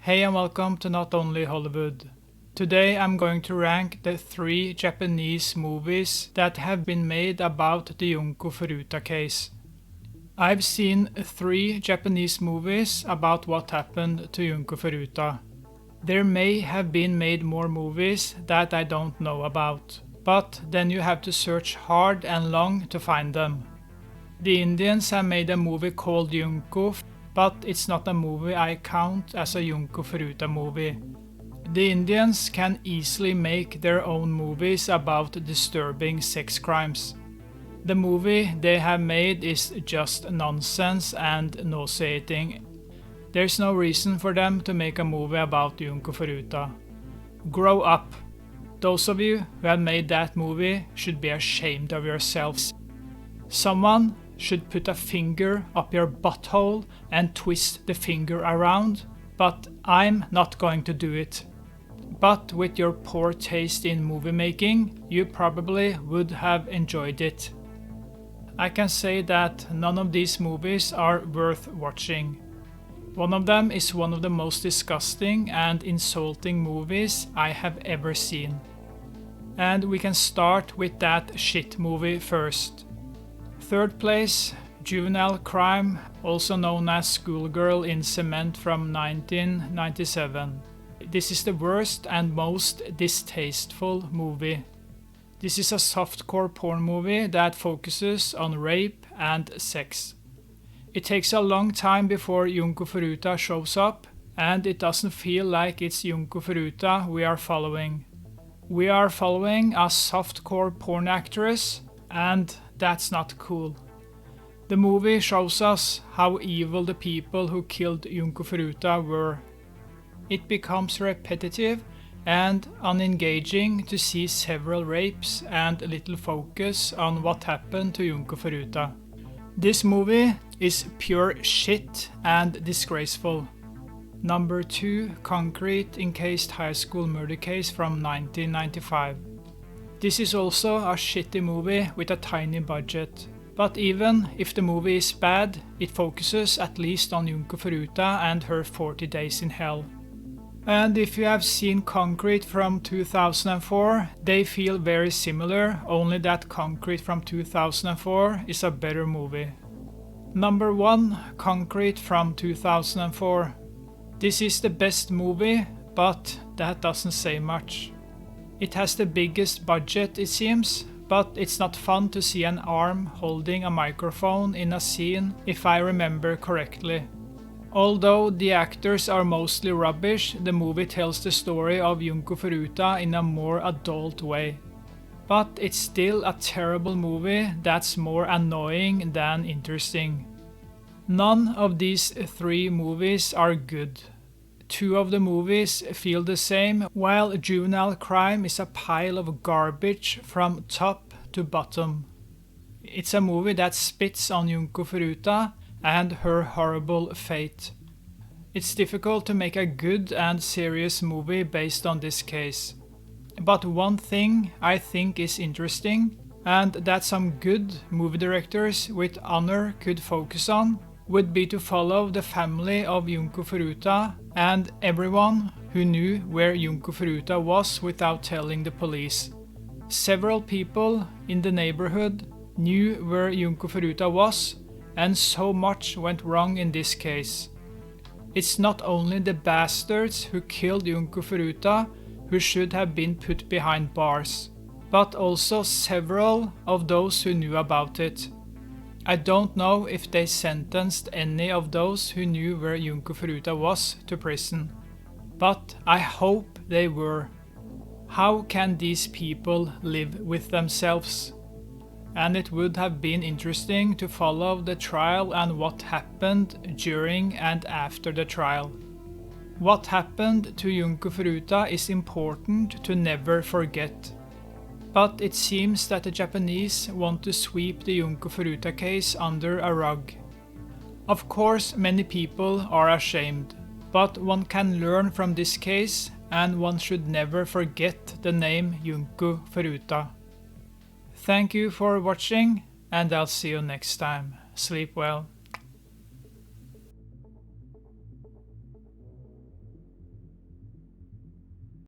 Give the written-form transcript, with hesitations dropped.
Hey and welcome to Not Only Hollywood. Today I'm going to rank the 3 Japanese movies that have been made about the Junko Furuta case. I've seen 3 Japanese movies about what happened to Junko Furuta. There may have been made more movies that I don't know about, but then you have to search hard and long to find them. The Indians have made a movie called Junko, but it's not a movie I count as a Junko Furuta movie. The Indians can easily make their own movies about disturbing sex crimes. The movie they have made is just nonsense and nauseating. There's no reason for them to make a movie about Junko Furuta. Grow up. Those of you who have made that movie should be ashamed of yourselves. Someone should put a finger up your butthole and twist the finger around, but I'm not going to do it. But with your poor taste in movie making, you probably would have enjoyed it. I can say that none of these movies are worth watching. One of them is one of the most disgusting and insulting movies I have ever seen. And we can start with that shit movie first. Third place, Juvenile Crime, also known as Schoolgirl in Cement from 1997. This is the worst and most distasteful movie. This is a softcore porn movie that focuses on rape and sex. It takes a long time before Junko Furuta shows up, and it doesn't feel like it's Junko Furuta we are following. We are following a softcore porn actress, and that's not cool. The movie shows us how evil the people who killed Junko Furuta were. It becomes repetitive and unengaging to see several rapes and little focus on what happened to Junko Furuta. This movie is pure shit and disgraceful. Number 2, Concrete Encased High School Murder Case from 1995. This is also a shitty movie with a tiny budget. But even if the movie is bad, it focuses at least on Junko Furuta and her 40 days in hell. And if you have seen Concrete from 2004, they feel very similar, only that Concrete from 2004 is a better movie. Number 1, Concrete from 2004. This is the best movie, but that doesn't say much. It has the biggest budget, it seems, but it's not fun to see an arm holding a microphone in a scene, if I remember correctly. Although the actors are mostly rubbish, the movie tells the story of Junko Furuta in a more adult way. But it's still a terrible movie that's more annoying than interesting. None of these 3 movies are good. 2 of the movies feel the same, while Juvenile Crime is a pile of garbage from top to bottom. It's a movie that spits on Junko Furuta and her horrible fate. It's difficult to make a good and serious movie based on this case. But one thing I think is interesting, and that some good movie directors with honor could focus on, would be to follow the family of Junko Furuta and everyone who knew where Junko Furuta was without telling the police. Several people in the neighborhood knew where Junko Furuta was, and so much went wrong in this case. It's not only the bastards who killed Junko Furuta who should have been put behind bars, but also several of those who knew about it. I don't know if they sentenced any of those who knew where Junko Furuta was to prison, but I hope they were. How can these people live with themselves? And it would have been interesting to follow the trial and what happened during and after the trial. What happened to Junko Furuta is important to never forget. But it seems that the Japanese want to sweep the Junko Furuta case under a rug. Of course, many people are ashamed, but one can learn from this case, and one should never forget the name Junko Furuta. Thank you for watching, and I'll see you next time. Sleep well.